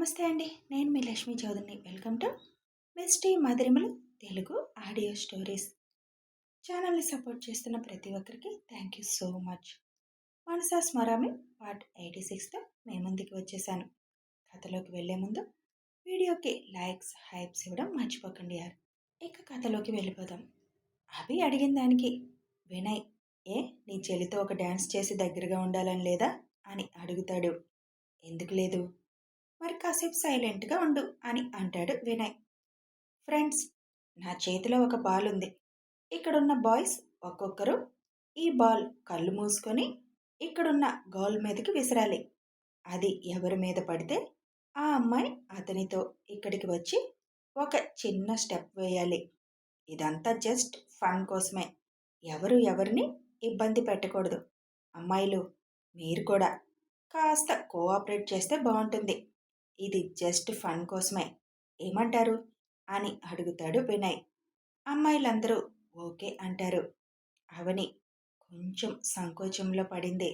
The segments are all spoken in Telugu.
నమస్తే అండి. నేను మీ లక్ష్మీ చౌదరిని. Welcome to Misty Madhurimalu Telugu audio stories. ఛానల్ని సపోర్ట్ చేస్తున్న ప్రతి ఒక్కరికి thank you so much. Manasa Smarami part 86తో మీ ముందుకు వచ్చేసాను. కథలోకి వెళ్లే ముందు వీడియోకి లైక్స్, హైప్స్ ఇవ్వడం మర్చిపోకండి యార్. ఇక కథలోకి వెళ్ళిపోదాం. అభి అడిగిన దానికి వినయ్, ఏ నీ చెల్లితో ఒక డ్యాన్స్ చేసి దగ్గరగా ఉండాలని లేదా అని అడుగుతాడు. ఎందుకు లేదు, మరి కాసేపు సైలెంట్గా ఉండు అని అంటాడు వినయ్. ఫ్రెండ్స్, నా చేతిలో ఒక బాల్ ఉంది. ఇక్కడున్న బాయ్స్ ఒక్కొక్కరు ఈ బాల్ కళ్ళు మూసుకొని ఇక్కడున్న గోల్ మీదకి విసిరాలి. అది ఎవరి మీద పడితే ఆ అమ్మాయి అతనితో ఇక్కడికి వచ్చి ఒక చిన్న స్టెప్ వేయాలి. ఇదంతా జస్ట్ ఫన్ కోసమే. ఎవరు ఎవరిని ఇబ్బంది పెట్టకూడదు. అమ్మాయిలు, మీరు కూడా కాస్త కోఆపరేట్ చేస్తే బాగుంటుంది. ఇది జస్ట్ ఫన్ కోసమే, ఏమంటారు అని అడుగుతాడు వినయ్. అమ్మాయిలందరూ ఓకే అంటారు. అవని కొంచెం సంకోచంలో పడింది.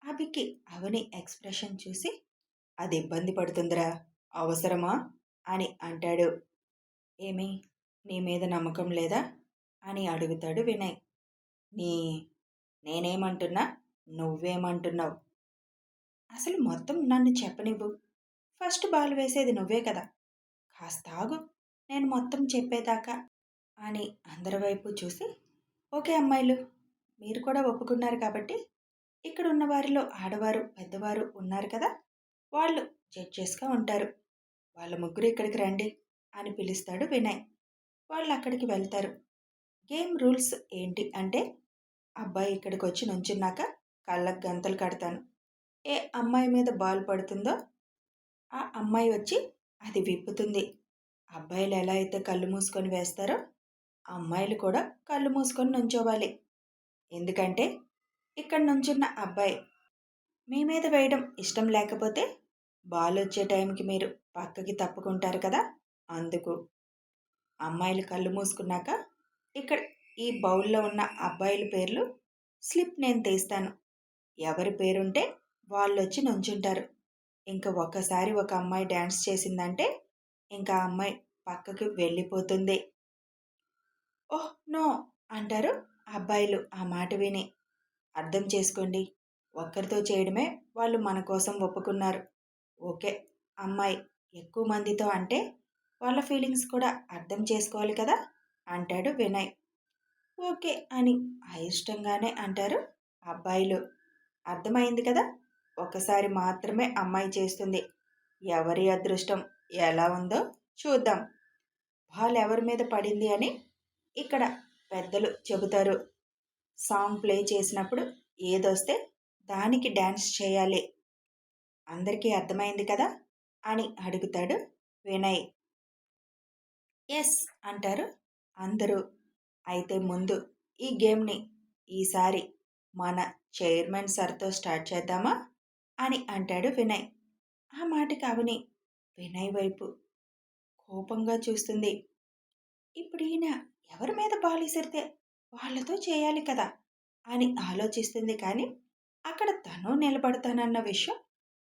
అభికి అవని ఎక్స్ప్రెషన్ చూసి అది ఇబ్బంది పడుతుందిరా, అవసరమా అని అంటాడు. ఏమి, నీ మీద నమ్మకం లేదా అని అడుగుతాడు వినయ్. నీ నేనేమంటున్నా, నువ్వేమంటున్నావు? అసలు మొత్తం నన్ను చెప్పనివ్వు. ఫస్ట్ బాల్ వేసేది నువ్వే కదా, కాస్త ఆగు, నేను మొత్తం చెప్పేదాకా అని అందరి వైపు చూసి, ఓకే అమ్మాయిలు, మీరు కూడా ఒప్పుకున్నారు కాబట్టి ఇక్కడ ఉన్న వారిలో ఆడవారు పెద్దవారు ఉన్నారు కదా, వాళ్ళు జడ్జెస్గా ఉంటారు. వాళ్ళ ముగ్గురు ఇక్కడికి రండి అని పిలుస్తాడు వినయ్. వాళ్ళు అక్కడికి వెళ్తారు. గేమ్ రూల్స్ ఏంటి అంటే, అబ్బాయి ఇక్కడికి వచ్చి నుంచున్నాక కళ్ళకు గంతలు కడతాను. ఏ అమ్మాయి మీద బాల్ పడుతుందో ఆ అమ్మాయి వచ్చి అది విప్పుతుంది. అబ్బాయిలు ఎలా అయితే కళ్ళు మూసుకొని వేస్తారో అమ్మాయిలు కూడా కళ్ళు మూసుకొని నుంచోవాలి. ఎందుకంటే ఇక్కడ నుంచున్న అబ్బాయి మీ మీద వేయడం ఇష్టం లేకపోతే బాల్ వచ్చే టైంకి మీరు పక్కకి తప్పుకుంటారు కదా, అందుకు. అమ్మాయిలు కళ్ళు మూసుకున్నాక ఇక్కడ ఈ బౌల్లో ఉన్న అబ్బాయిల పేర్లు స్లిప్ నేను తీస్తాను. ఎవరి పేరుంటే వాళ్ళు వచ్చి నుంచుంటారు. ఇంకా ఒక్కసారి ఒక అమ్మాయి డ్యాన్స్ చేసిందంటే ఇంకా అమ్మాయి పక్కకి వెళ్ళిపోతుంది. ఓహ్ నో అంటారు అబ్బాయిలు ఆ మాట విని. అర్థం చేసుకోండి, ఒక్కరితో చేయడమే వాళ్ళు మన కోసం ఒప్పుకున్నారు. ఓకే, అమ్మాయి ఎక్కువ మందితో అంటే వాళ్ళ ఫీలింగ్స్ కూడా అర్థం చేసుకోవాలి కదా అంటాడు వినయ్. ఓకే అని అయిష్టంగానే అంటారు అబ్బాయిలు. అర్థమైంది కదా, ఒకసారి మాత్రమే అమ్మాయి చేస్తుంది. ఎవరి అదృష్టం ఎలా ఉందో చూద్దాం. బాల్ ఎవరి మీద పడింది అని ఇక్కడ పెద్దలు చెబుతారు. సాంగ్ ప్లే చేసినప్పుడు ఏదొస్తే దానికి డ్యాన్స్ చేయాలి. అందరికీ అర్థమైంది కదా అని అడుగుతాడు వినయ్. ఎస్ అంటారు అందరూ. అయితే ముందు ఈ గేమ్ని ఈసారి మన చైర్మన్ సార్తో స్టార్ట్ చేద్దామా అని అంటాడు వినయ్. ఆ మాటకి అవని వినయ్ వైపు కోపంగా చూస్తుంది. ఇప్పుడు ఈయన ఎవరి మీద బాల్ విసిరితే వాళ్ళతో చేయాలి కదా అని ఆలోచిస్తుంది. కానీ అక్కడ తను నిలబడతానన్న విషయం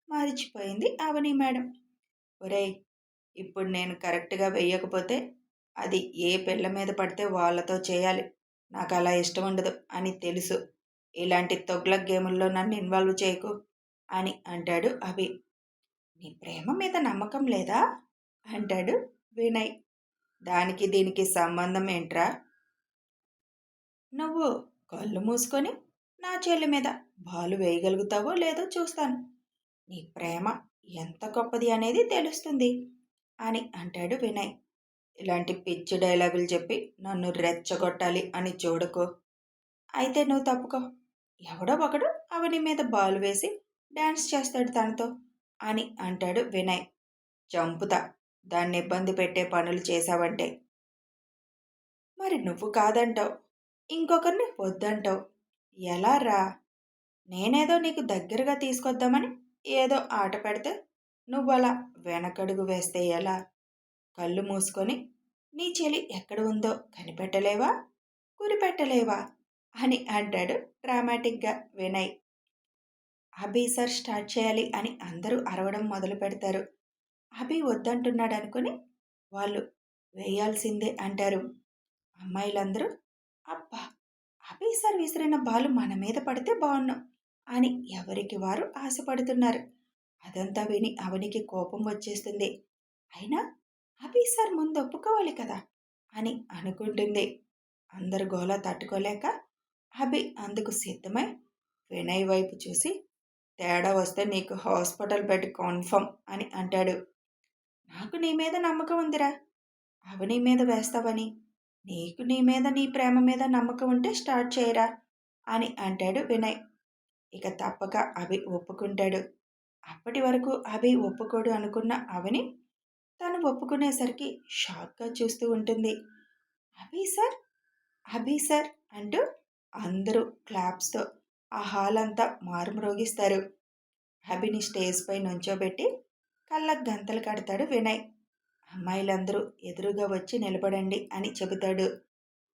మరిచిపోయింది అవని మేడం. ఒరేయ్, ఇప్పుడు నేను కరెక్ట్గా వెయ్యకపోతే అది ఏ పిల్ల మీద పడితే వాళ్ళతో చేయాలి. నాకు అలా ఇష్టం ఉండదు అని తెలుసు. ఇలాంటి తొగ్లక్ గేముల్లో నన్ను ఇన్వాల్వ్ చేయకు అని అంటాడు అభి. నీ ప్రేమ మీద నమ్మకం లేదా అంటాడు వినయ్. దానికి దీనికి సంబంధం ఏంట్రా? నువ్వు కళ్ళు మూసుకొని నా చెల్లి మీద బాలు వేయగలుగుతావో లేదో చూస్తాను. నీ ప్రేమ ఎంత గొప్పది అనేది తెలుస్తుంది అని అంటాడు వినయ్. ఇలాంటి పిచ్చి డైలాగులు చెప్పి నన్ను రెచ్చగొట్టాలి అని చూడకు. అయితే నువ్వు తప్పుకో. ఎవడో ఒకడు అవని మీద బాలు వేసి డ్యాన్స్ చేస్తాడు తనతో అని అంటాడు వినయ్. చంపుతా, దాన్ని ఇబ్బంది పెట్టే పనులు చేశావంటే. మరి నువ్వు కాదంటావు, ఇంకొకరిని వద్దంటావు. ఎలా రా? నేనేదో నీకు దగ్గరగా తీసుకొద్దామని ఏదో ఆట పెడితే నువ్వలా వెనకడుగు వేస్తే ఎలా? కళ్ళు మూసుకొని నీ చెలి ఎక్కడ ఉందో కనిపెట్టలేవా, గురిపెట్టలేవా అని అంటాడు డ్రామాటిక్గా వినయ్. అభి సార్ స్టార్ట్ చేయాలి అని అందరూ అరవడం మొదలు పెడతారు. అభి వద్దంటున్నాడు అనుకుని వాళ్ళు వేయాల్సిందే అంటారు. అమ్మాయిలందరూ అబ్బా! అభి సార్ విసిరిన బాలు మన మీద పడితే బావున్ను అని ఎవరికి వారు ఆశపడుతున్నారు. అదంతా విని అవనికి కోపం వచ్చేస్తుంది. అయినా అభి సార్ ముందు ఒప్పుకోవాలి కదా అని అనుకుంటుంది. అందరు గోల తట్టుకోలేక అభి అందుకు సిద్ధమై వినయ్ వైపు చూసి తేడా వస్తే నీకు హాస్పిటల్ బెడ్ కన్ఫర్మ్ అని అంటాడు. నాకు నీ మీద నమ్మకం ఉందిరా, అవని మీద వేస్తావని. నీకు నీ మీద నీ ప్రేమ మీద నమ్మకం ఉంటే స్టార్ట్ చేయరా అని అంటాడు వినయ్. ఇక తప్పక అభి ఒప్పుకుంటాడు. అప్పటి వరకు అభి ఒప్పుకోడు అనుకున్న అవని తను ఒప్పుకునేసరికి షాక్గా చూస్తూ ఉంటుంది. అభి సార్, అభి సార్ అంటూ అందరూ క్లాప్స్తో ఆ హాల్ అంతా మారుమ్రోగిస్తారు. అభిని స్టేజ్ పై నుంచోబెట్టి కళ్ళకు గంతలు కడతాడు వినయ్. అమ్మాయిలందరూ ఎదురుగా వచ్చి నిలబడండి అని చెబుతాడు.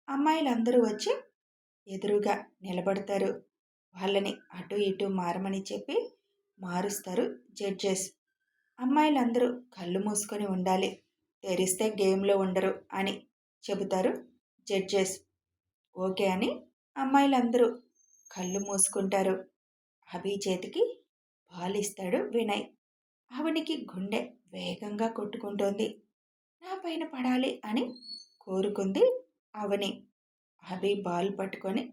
అమ్మాయిలందరూ వచ్చి ఎదురుగా నిలబడతారు. వాళ్ళని అటు ఇటు మారమని చెప్పి మారుస్తారు జడ్జెస్. అమ్మాయిలందరూ కళ్ళు మూసుకొని ఉండాలి, తెరిస్తే గేమ్లో ఉండరు అని చెబుతారు జడ్జెస్. ఓకే అని అమ్మాయిలందరూ కళ్ళు మూసుకుంటారు. అభి చేతికి పాలిస్తాడు వినయ్. అవనికి గుండె వేగంగా కొట్టుకుంటోంది. నా పైన పడాలి అని కోరుకుంది అవని. అభి బాల్ పట్టుకొని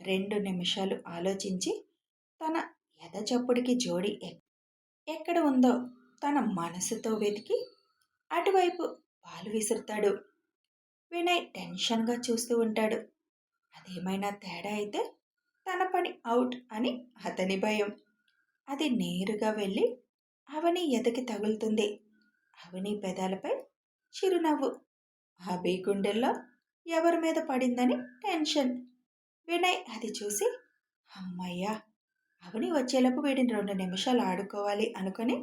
2 నిమిషాలు ఆలోచించి తన ఎదచప్పుడికి జోడి ఎక్కడ ఉందో తన మనసుతో వెతికి అటువైపు బాల్ విసురుతాడు. వినయ్ టెన్షన్గా చూస్తూ ఉంటాడు. అదేమైనా తేడా అయితే తన పని అవుట్ అని అతని భయం. అది నేరుగా వెళ్ళి అవని ఎదకి తగులుతుంది. అవని పెదాలపై చిరునవ్వు. అభి గుండెల్లో ఎవరి మీద పడిందని టెన్షన్. వినయ్ అది చూసి అమ్మయ్యా, అవని వచ్చేలోపు వీడిని 2 నిమిషాలు ఆడుకోవాలి అనుకుని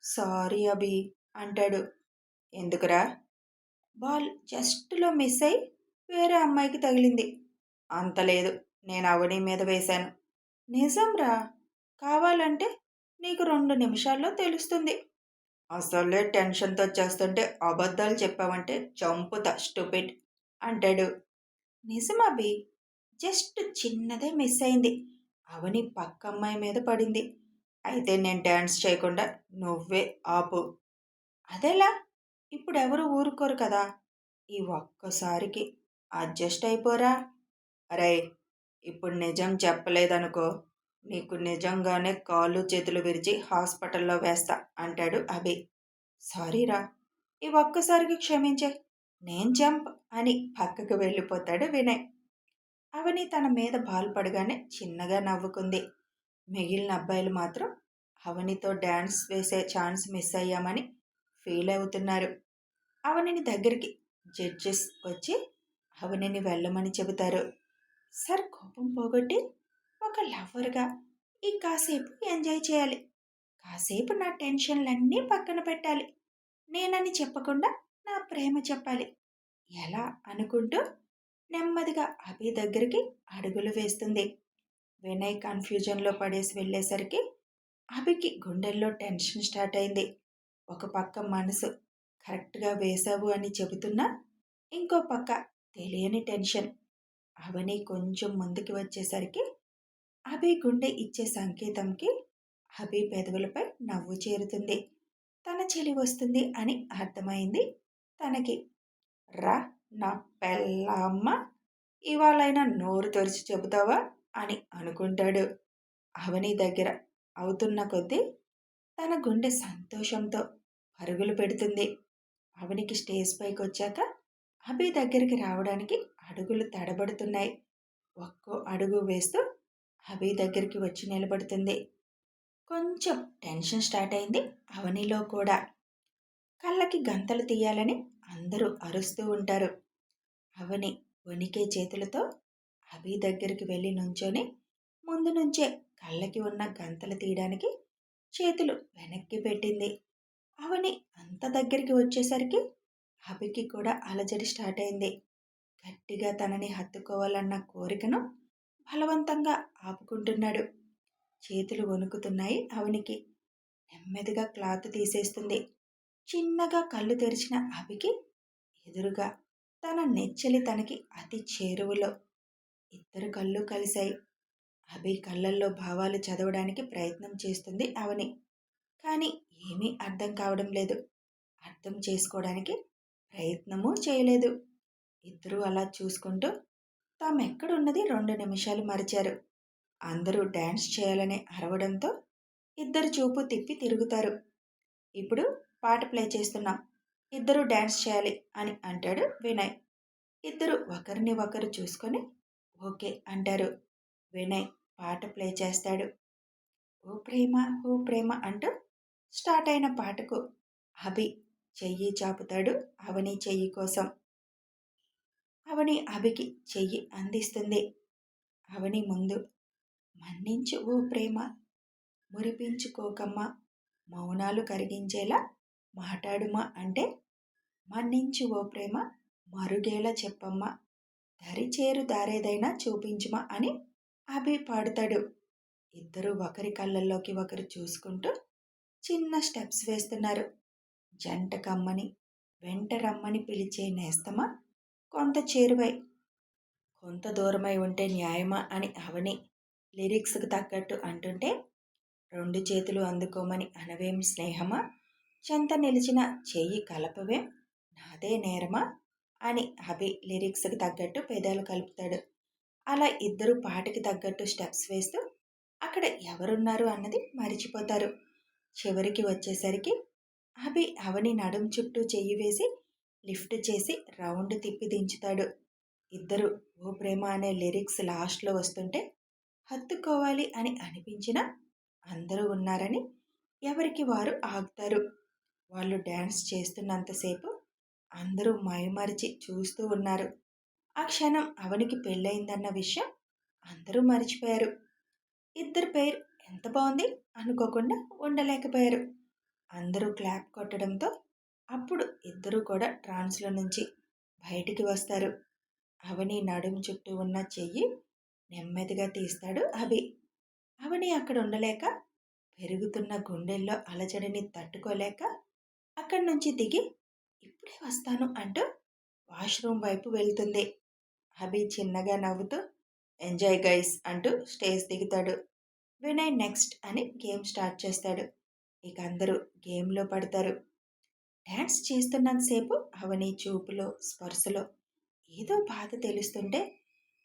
సారీ అభి అంటాడు. ఎందుకురా? బాల్ జస్ట్లో మిస్ అయి వేరే అమ్మాయికి తగిలింది. అంత లేదు, నేను అవని మీద వేశాను. నిజంరా, కావాలంటే నీకు 2 నిమిషాల్లో తెలుస్తుంది. అసలే టెన్షన్తో చేస్తుంటే అబద్ధాలు చెప్పావంటే చంపుతా స్టూపిడ్ అంటాడు. నిజమభి, జస్ట్ చిన్నదే మిస్ అయింది. అవని పక్క అమ్మాయి మీద పడింది. అయితే నేను డ్యాన్స్ చేయకుండా నువ్వే ఆపు. అదెలా? ఇప్పుడెవరు ఊరుకోరు కదా, ఈ ఒక్కసారికి అడ్జస్ట్ అయిపోరా. అరే, ఇప్పుడు నిజం చెప్పలేదనుకో, నీకు నిజంగానే కాళ్ళు చేతులు విరిచి హాస్పిటల్లో వేస్తా అంటాడు అభి. సారీరా, ఈ ఒక్కసారికి క్షమించే, నేను జంప్ అని పక్కకు వెళ్ళిపోతాడు వినయ్. అవని తన మీద బాల్ పడగానే చిన్నగా నవ్వుకుంది. మిగిలిన అబ్బాయిలు మాత్రం అవనితో డ్యాన్స్ వేసే ఛాన్స్ మిస్ అయ్యామని ఫీల్ అవుతున్నారు. అవనిని దగ్గరికి జడ్జెస్ వచ్చి అవనిని వెళ్ళమని చెబుతారు. సార్ కోపం పోగొట్టి ఒక లవ్వర్గా ఈ కాసేపు ఎంజాయ్ చేయాలి. కాసేపు నా టెన్షన్లన్నీ పక్కన పెట్టాలి. నేనని చెప్పకుండా నా ప్రేమ చెప్పాలి. ఎలా అనుకుంటూ నెమ్మదిగా అభి దగ్గరికి అడుగులు వేస్తుంది. వినయ్ కన్ఫ్యూజన్లో పడేసి వెళ్ళేసరికి అభికి గుండెల్లో టెన్షన్ స్టార్ట్ అయింది. ఒక పక్క మనసు కరెక్ట్గా వేశావు అని చెబుతున్నా, ఇంకో పక్క తెలియని టెన్షన్. అవని కొంచెం ముందుకు వచ్చేసరికి అభి గుండె ఇచ్చే సంకేతంకి అభి పెదవులపై నవ్వు చేరుతుంది. తన చెలి వస్తుంది అని అర్థమైంది తనకి. రా నా పెళ్ళమ్మ, ఇవాళైనా నోరు తెరిచి చెబుతావా అని అనుకుంటాడు. అవని దగ్గర అవుతున్న కొద్దీ తన గుండె సంతోషంతో పరుగులు పెడుతుంది. అవనికి స్టేజ్ పైకి వచ్చాక అభి దగ్గరికి రావడానికి అడుగులు తడబడుతున్నాయి. ఒక్కో అడుగు వేస్తూ అభి దగ్గరికి వచ్చి నిలబడుతుంది. కొంచెం టెన్షన్ స్టార్ట్ అయింది అవనిలో కూడా. కళ్ళకి గంతలు తీయాలని అందరూ అరుస్తూ ఉంటారు. అవని వణికే చేతులతో అభి దగ్గరికి వెళ్ళి నుంచొని ముందు నుంచే కళ్ళకి ఉన్న గంతలు తీయడానికి చేతులు వెనక్కి పెట్టింది. అవని అంత దగ్గరికి వచ్చేసరికి అభికి కూడా అలజడి స్టార్ట్ అయింది. గట్టిగా తనని హత్తుకోవాలన్న కోరికను బలవంతంగా ఆపుకుంటున్నాడు. చేతులు వణుకుతున్నాయి అవనికి. నెమ్మదిగా క్లాత్ తీసేస్తుంది. చిన్నగా కళ్ళు తెరిచిన అభికి ఎదురుగా తన నెచ్చలి తనకి అతి చేరువలో ఇద్దరు కళ్ళు కలిశాయి. అభి కళ్ళల్లో భావాలు చదవడానికి ప్రయత్నం చేస్తుంది అవని. కానీ ఏమీ అర్థం కావడం లేదు. అర్థం చేసుకోవడానికి ప్రయత్నమూ చేయలేదు. ఇద్దరూ అలా చూసుకుంటూ తామెక్కడున్నది 2 నిమిషాలు మరిచారు. అందరూ డాన్స్ చేయాలని అరవడంతో ఇద్దరు చూపు తిప్పి తిరుగుతారు. ఇప్పుడు పాట ప్లే చేస్తున్నాం, ఇద్దరూ డాన్స్ చేయాలి అని అంటాడు వినయ్. ఇద్దరు ఒకరిని ఒకరు చూసుకొని ఓకే అంటారు. వినయ్ పాట ప్లే చేస్తాడు. ఓ ప్రేమ ఓ ప్రేమ అంటూ స్టార్ట్ అయిన పాటకు అభి చెయ్యి చాపుతాడు అవని చెయ్యి కోసం. అవని అభికి చెయ్యి అందిస్తుంది. అవని ముందు మన్నించు ఓ ప్రేమ, మురిపించుకోకమ్మా, మౌనాలు కరిగించేలా మాటాడుమా అంటే మన్నించు ఓ ప్రేమ, మరుగేలా చెప్పమ్మా, దరిచేరు దారేదైనా చూపించుమా అని అభి పాడుతాడు. ఇద్దరు ఒకరి కళ్ళల్లోకి ఒకరు చూసుకుంటూ చిన్న స్టెప్స్ వేస్తున్నారు. జంట కమ్మని వెంట రమ్మని పిలిచే నేస్తమా, కొంత చేరువై కొంత దూరమై ఉంటే న్యాయమా అని అవని లిరిక్స్కి తగ్గట్టు అంటుంటే, 2 చేతులు అందుకోమని అనవేం స్నేహమా, చెంత నిలిచిన చెయ్యి కలపవేం నాదే నేరమా అని అభి లిరిక్స్కి తగ్గట్టు పెదాలు కలుపుతాడు. అలా ఇద్దరు పాటకి తగ్గట్టు స్టెప్స్ వేస్తూ అక్కడ ఎవరున్నారు అన్నది మరిచిపోతారు. చివరికి వచ్చేసరికి అభి అవని నడుం చుట్టూ చెయ్యి వేసి లిఫ్ట్ చేసి రౌండ్ తిప్పి దించుతాడు. ఇద్దరు ఓ ప్రేమ అనే లిరిక్స్ లాస్ట్లో వస్తుంటే హత్తుకోవాలి అని అనిపించినా అందరూ ఉన్నారని ఎవరికి వారు ఆగుతారు. వాళ్ళు డ్యాన్స్ చేస్తున్నంతసేపు అందరూ మైమరిచి చూస్తూ ఉన్నారు. ఆ క్షణం అవనికి పెళ్ళయిందన్న విషయం అందరూ మర్చిపోయారు. ఇద్దరు పేరు ఎంత బాగుంది అనుకోకుండా ఉండలేకపోయారు. అందరూ క్లాప్ కొట్టడంతో అప్పుడు ఇద్దరూ కూడా ట్రాన్స్లో నుంచి బయటికి వస్తారు. అవని నడుం చుట్టూ ఉన్న చెయ్యి నెమ్మదిగా తీస్తాడు అభి. అవని అక్కడ ఉండలేక పెరుగుతున్న గుండెల్లో అలజడిని తట్టుకోలేక అక్కడి నుంచి దిగి ఇప్పుడే వస్తాను అంటూ వాష్రూమ్ వైపు వెళ్తుంది. అభి చిన్నగా నవ్వుతూ ఎంజాయ్ గైస్ అంటూ స్టేజ్ దిగుతాడు. వినయ్ నెక్స్ట్ అని గేమ్ స్టార్ట్ చేస్తాడు. ఇక అందరూ గేమ్లో పడతారు. డ్యాన్స్ చేస్తున్నంతసేపు అవని చూపులో స్పర్శలో ఏదో బాధ తెలుస్తుంటే,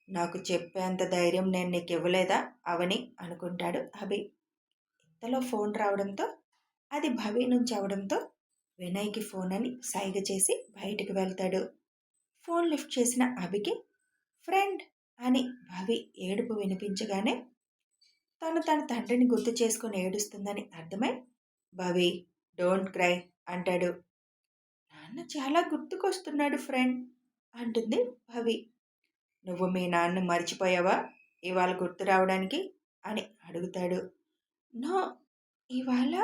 నాకు చెప్పేంత ధైర్యం నేను నీకు ఇవ్వలేదా అవని అనుకుంటాడు అభి. ఇంతలో ఫోన్ రావడంతో అది భవి నుంచి అవడంతో వినయ్కి ఫోన్ అని సైగ చేసి బయటికి వెళ్తాడు. ఫోన్ లిఫ్ట్ చేసిన అభికి ఫ్రెండ్ అని భవి ఏడుపు వినిపించగానే తను తన తండ్రిని గుర్తు చేసుకుని ఏడుస్తుందని అర్థమై భవి డోంట్ క్రై అంటాడు. నాన్న చాలా గుర్తుకొస్తున్నాడు ఫ్రెండ్ అంటుంది భవి. నువ్వు మీ నాన్న మర్చిపోయావా ఇవాళ గుర్తు రావడానికి అని అడుగుతాడు. నో, ఇవాళ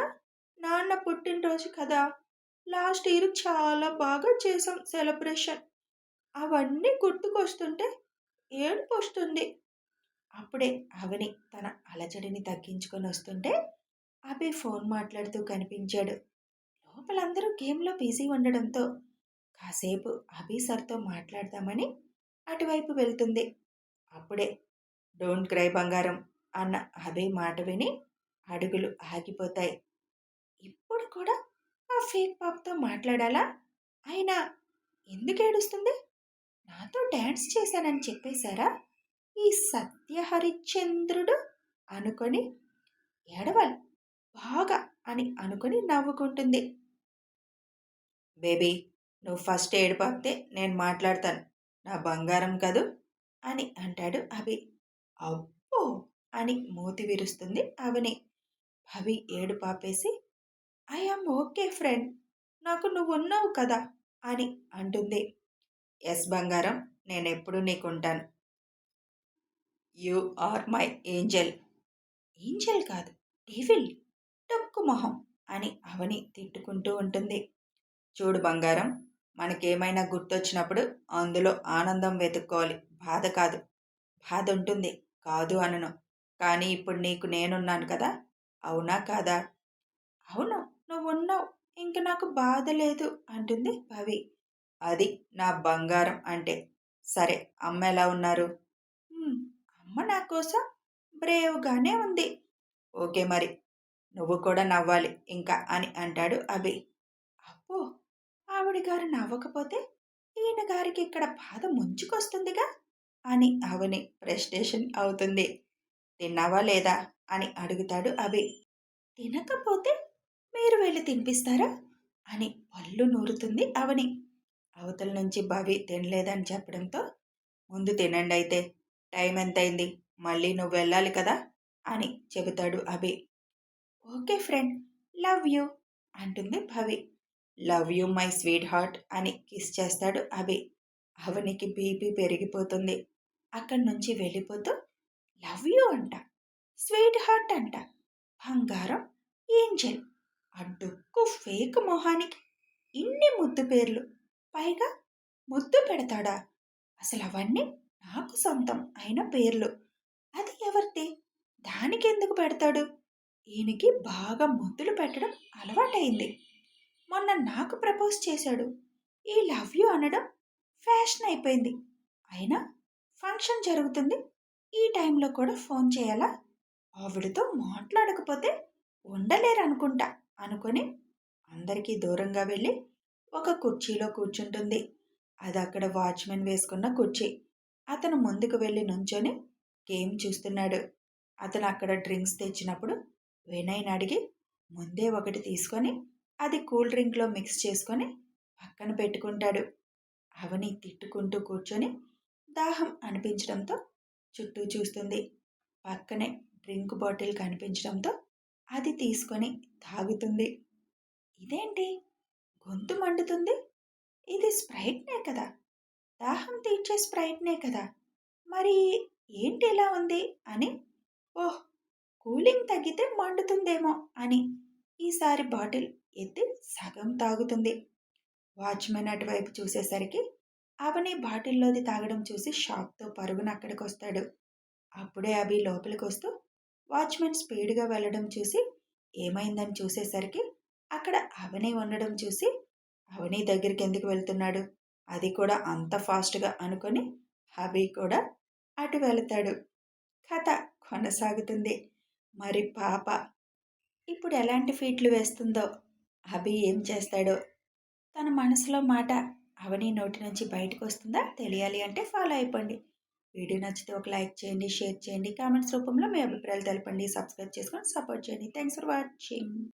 నాన్న పుట్టినరోజు కదా, లాస్ట్ ఇయర్ చాలా బాగా చేసాం సెలబ్రేషన్, అవన్నీ గుర్తుకొస్తుంటే ఏడుపు వస్తుంది. అప్పుడే అవని తన అలజడిని తగ్గించుకొని వస్తుంటే అభి ఫోన్ మాట్లాడుతూ కనిపించాడు. లోపలందరూ గేమ్లో బిజీ ఉండడంతో కాసేపు అభి సార్తో మాట్లాడదామని అటువైపు వెళ్తుంది. అప్పుడే డోంట్ క్రై బంగారం అన్న అభి మాట విని అడుగులు ఆగిపోతాయి. ఇప్పుడు కూడా ఆ ఫేక్ పాపతో మాట్లాడాలా? అయినా ఎందుకు ఏడుస్తుంది? నాతో డ్యాన్స్ చేశానని చెప్పేశారా ఈ సత్యహరిశ్చంద్రుడు అనుకొని ఏడవాలి బాగా అని అనుకుని నవ్వుకుంటుంది. బేబీ, నువ్వు ఫస్ట్ ఏడుపాపితే నేను మాట్లాడతాను, నా బంగారం కదూ అని అంటాడు అభి. అబ్బో అని మూతి విరుస్తుంది అవని. అభి ఏడుపాపేసి ఐఆమ్ ఓకే ఫ్రెండ్, నాకు నువ్వు ఉన్నావు కదా అని అంటుంది. ఎస్ బంగారం, నేనెప్పుడు నీకుంటాను. You are my angel. Angel కాదు, డెవిల్, టక్కు మొహం అని అవని తిట్టుకుంటూ ఉంటుంది. చూడు బంగారం, మనకేమైనా గుర్తొచ్చినప్పుడు అందులో ఆనందం వెతుక్కోవాలి, బాధ కాదు. బాధ ఉంటుంది, కాదు అనను, కానీ ఇప్పుడు నీకు నేనున్నాను కదా, అవునా కాదా? అవును, నువ్వున్నావు, ఇంక నాకు బాధ లేదు అంటుంది భవి. అది నా బంగారం అంటే. సరే, అమ్మ ఎలా ఉన్నారు? "హ్మ్, అమ్మ నా కోసం బ్రేవ్‌గానే ఉంది." "ఓకే మరి. నువ్వు కూడా నవ్వాలి ఇంకా" అని అంటాడు అభి. అబ్బో! ఆవిడ గారు నవ్వకపోతే ఈయన గారికి ఇక్కడ బాధ ముంచుకొస్తుందిగా అని అవని ఫ్రస్ట్రేషన్ అవుతుంది. "తిన్నావా లేదా?" అని అడుగుతాడు అభి. "తినకపోతే మీరు వెళ్ళి తినిపిస్తారా?" అని పళ్ళు నూరుతుంది అవని. అవతల నుంచి భవి తినలేదని చెప్పడంతో, "ముందు తినండయితే. టైం ఎంతయింది? మళ్ళీ నువ్వెళ్ళాలి కదా!" అని చెబుతాడు Abhi. "Okay friend. Love you" అంటుంది Bhavi. "Love you my sweetheart" అని కిస్ చేస్తాడు అభి. అవనికి బీపీ పెరిగిపోతుంది. అక్కడి నుంచి వెళ్ళిపోతూ లవ్ యూ అంట, స్వీట్ హార్ట్ అంట, బంగారం, ఏంజెల్, ఆ డొక్కు ఫేక్ మొహానికి ఇన్ని ముద్దు పేర్లు, పైగా ముద్దు పెడతాడా? అసలు అవన్నీ నాకు సొంతం అయిన పేర్లు. అది ఎవరిది? దానికెందుకు పెడతాడు? ఈయనకి బాగా ముద్దులు పెట్టడం అలవాటైంది. మొన్న నాకు ప్రపోజ్ చేశాడు. ఈ లవ్ యూ అనడం ఫ్యాషన్ అయిపోయింది. అయినా ఫంక్షన్ జరుగుతుంది. ఈ టైంలో కూడా ఫోన్ చేయాలా? ఆవిడతో మాట్లాడకపోతే ఉండలేరనుకుంటా అనుకొని అందరికీ దూరంగా వెళ్ళి ఒక కుర్చీలో కూర్చుంటుంది. అది అక్కడ వాచ్మెన్ వేసుకున్న కుర్చీ. అతను ముందుకు వెళ్ళి నుంచొని గేమ్ చూస్తున్నాడు. అతను అక్కడ డ్రింక్స్ తెచ్చినప్పుడు వినయ్ని అడిగి ముందే ఒకటి తీసుకొని అది కూల్ డ్రింక్లో మిక్స్ చేసుకొని పక్కన పెట్టుకుంటాడు. అవని తిట్టుకుంటూ కూర్చొని దాహం అనిపించడంతో చుట్టూ చూస్తుంది. పక్కనే డ్రింక్ బాటిల్ కనిపించడంతో అది తీసుకొని తాగుతుంది. ఇదేంటి గొంతు మండుతుంది? ఇది స్ప్రైట్‌నే కదా! దాహం తీర్చే స్ప్రైట్‌నే కదా! మరి ఏంటి ఇలా ఉంది అని, ఓహ్! కూలింగ్ తగ్గితే మండుతుందేమో అని ఈసారి బాటిల్ ఎత్తి సగం తాగుతుంది. వాచ్‌మెన్ అటువైపు చూసేసరికి అవని బాటిల్లోది తాగడం చూసి షాక్‌తో పరుగున అక్కడికొస్తాడు. అప్పుడే అభి లోపలికొస్తూ వాచ్‌మెన్ స్పీడ్‌గా వెళ్ళడం చూసి ఏమైందని చూసేసరికి అక్కడ అవని ఉండడం చూసి అవని దగ్గరికెందుకు వెళ్తున్నాడు? అది కూడా అంత ఫాస్ట్‌గా అనుకొని అభి కూడా అటు వెళతాడు. కథ కొనసాగుతుంది. మరి పాప ఇప్పుడు ఎలాంటి ఫీట్లు వేస్తుందో, అభి ఏం చేస్తాడో, తన మనసులో మాట అవని నోటి నుంచి బయటకొస్తుందా తెలియాలి అంటే ఫాలో అయిపోండి. వీడియో నచ్చితే ఒక లైక్ చేయండి, షేర్ చేయండి, కామెంట్స్ రూపంలో మీ అభిప్రాయాలు తెలపండి, సబ్స్క్రైబ్ చేసుకొని సపోర్ట్ చేయండి. Thanks for watching.